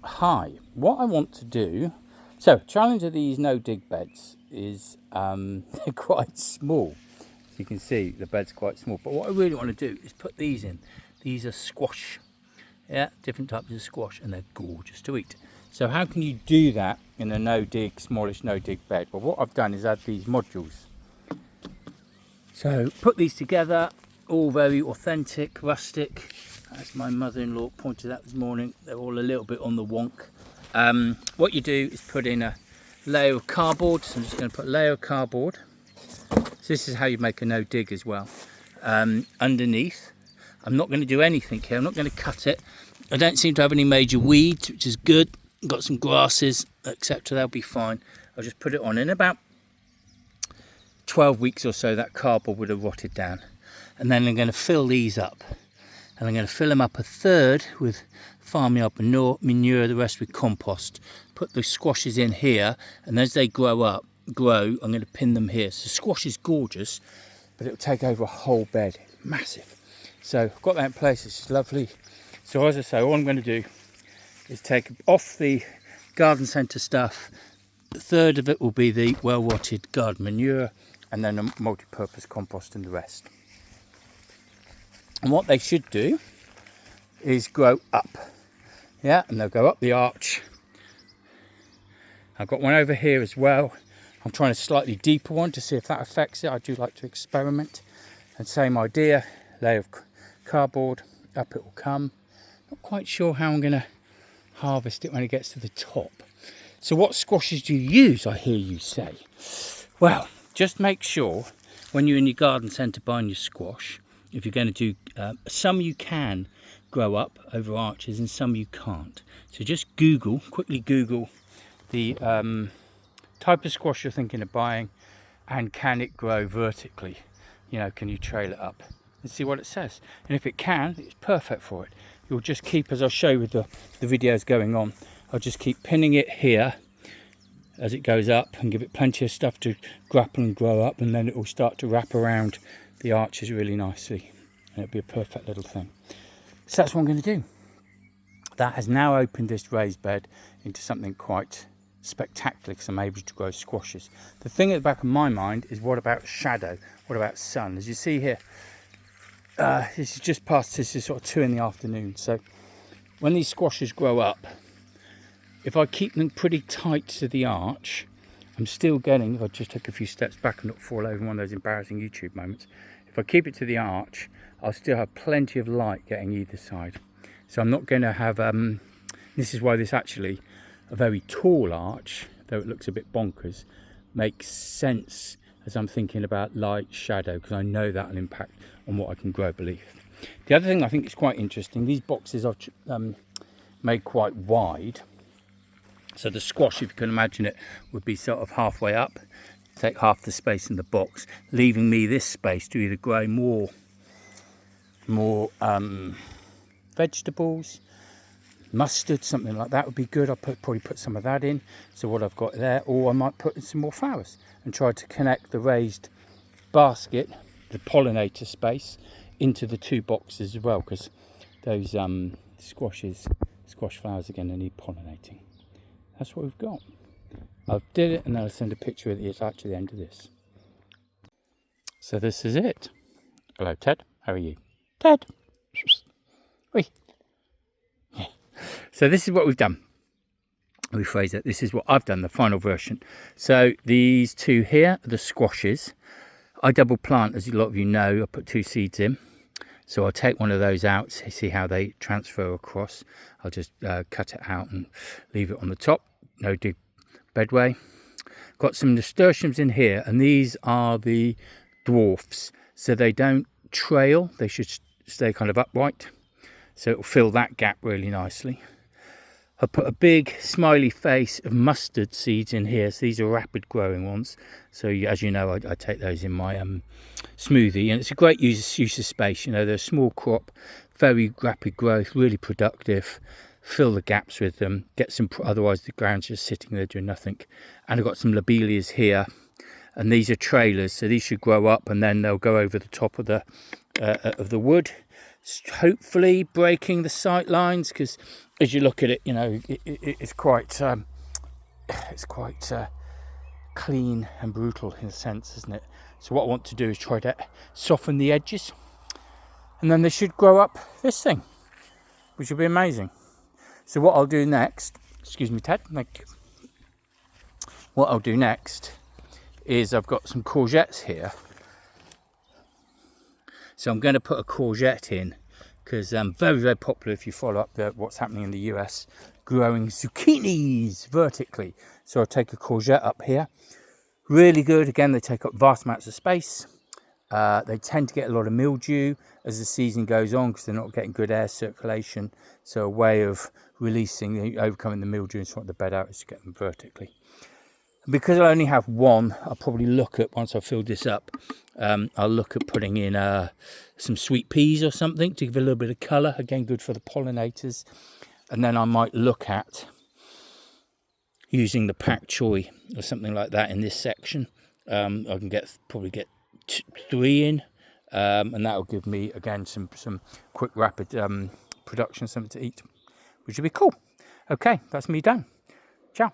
Hi, what I want to do, so challenge of these no dig beds is they're quite small. As you can see, the bed's quite small, but what I really want to do is put these in. These are squash, yeah, different types of squash, and they're gorgeous to eat. So how can you do that in a no dig, smallish no dig bed? Well, what I've done is add these modules. So put these together, all very authentic, rustic. As my mother-in-law pointed out this morning, they're all a little bit on the wonk. What you do is put in a layer of cardboard. So I'm just going to put a layer of cardboard. So this is how you make a no dig as well. Underneath, I'm not going to do anything here. I'm not going to cut it. I don't seem to have any major weeds, which is good. Got some grasses, etc. They'll be fine. I'll just put it on. In about 12 weeks or so, that cardboard would have rotted down. And then I'm going to fill these up. And I'm going to fill them up a third with farmyard manure, the rest with compost. Put the squashes in here, and as they grow, I'm going to pin them here. So squash is gorgeous, but it'll take over a whole bed. Massive. So I've got that in place. It's lovely. So as I say, all I'm going to do is take off the garden centre stuff. A third of it will be the well-rotted garden manure, and then a multi-purpose compost and the rest. And what they should do is grow up. Yeah, and they'll go up the arch. I've got one over here as well. I'm trying a slightly deeper one to see if that affects it. I do like to experiment. And same idea, layer of cardboard, up it will come. Not quite sure how I'm going to harvest it when it gets to the top. So what squashes do you use, I hear you say? Well, just make sure when you're in your garden centre buying your squash, if you're going to do, some you can grow up over arches and some you can't. So just quickly Google the type of squash you're thinking of buying, and can it grow vertically? You know, can you trail it up? And see what it says. And if it can, it's perfect for it. You'll just keep, as I'll show you with the videos going on, I'll just keep pinning it here as it goes up and give it plenty of stuff to grapple and grow up, and then it will start to wrap around the arches really nicely, and it'll be a perfect little thing. So that's what I'm going to do. That has now opened this raised bed into something quite spectacular, because I'm able to grow squashes. The thing at the back of my mind is, what about shadow? What about sun? As you see here, this is just past, this is sort of 2 in the afternoon. So when these squashes grow up, if I keep them pretty tight to the arch, I'm still getting, if I just take a few steps back and not fall over in one of those embarrassing YouTube moments, if I keep it to the arch, I'll still have plenty of light getting either side. So I'm not going to have, this is why this actually, a very tall arch, though it looks a bit bonkers, makes sense as I'm thinking about light, shadow, because I know that will impact on what I can grow beneath. The other thing I think is quite interesting, these boxes are made quite wide. So the squash, if you can imagine it, would be sort of halfway up, take half the space in the box, leaving me this space to either grow more vegetables, mustard, something like that would be good. I'll probably put some of that in, so what I've got there, or I might put in some more flowers and try to connect the raised basket, the pollinator space, into the 2 boxes as well, because those squash flowers are going to need pollinating. That's what we've got. I've did it, and then I'll send a picture of the attached to the end of this. So this is it. Hello, Ted. How are you? Ted. Oi. Yeah. So this is what we've done. Rephrase it. This is what I've done, the final version. So these 2 here are the squashes. I double plant, as a lot of you know. I put 2 seeds in. So I'll take one of those out, see how they transfer across. I'll just cut it out and leave it on the top. No dig bedway. Got some nasturtiums in here, and these are the dwarfs. So they don't trail, they should stay kind of upright. So it'll fill that gap really nicely. I put a big smiley face of mustard seeds in here. So these are rapid growing ones. So as you know, I take those in my smoothie, and it's a great use of space. You know, they're a small crop, very rapid growth, really productive. Fill the gaps with them, get some, otherwise the ground's just sitting there doing nothing. And I've got some lobelias here, and these are trailers, so these should grow up and then they'll go over the top of the wood. hopefully breaking the sight lines, because as you look at it, you know, it's quite clean and brutal in a sense, isn't it? So what I want to do is try to soften the edges, and then they should grow up this thing, which will be amazing. So what I'll do next, excuse me Ted, thank you. What I'll do next is I've got some courgettes here. So I'm going to put a courgette in, because very, very popular if you follow up what's happening in the US, growing zucchinis vertically. So I'll take a courgette up here. Really good. Again, they take up vast amounts of space. They tend to get a lot of mildew as the season goes on, because they're not getting good air circulation. So a way of overcoming the mildew and sorting the bed out is to get them vertically. And because I only have one, I'll probably look at, once I've filled this up, I'll look at putting in some sweet peas or something to give a little bit of colour. Again, good for the pollinators. And then I might look at using the pak choi or something like that in this section. I can probably get 3 in, and that will give me again some quick rapid production, something to eat, which would be cool. Okay, that's me done. Ciao.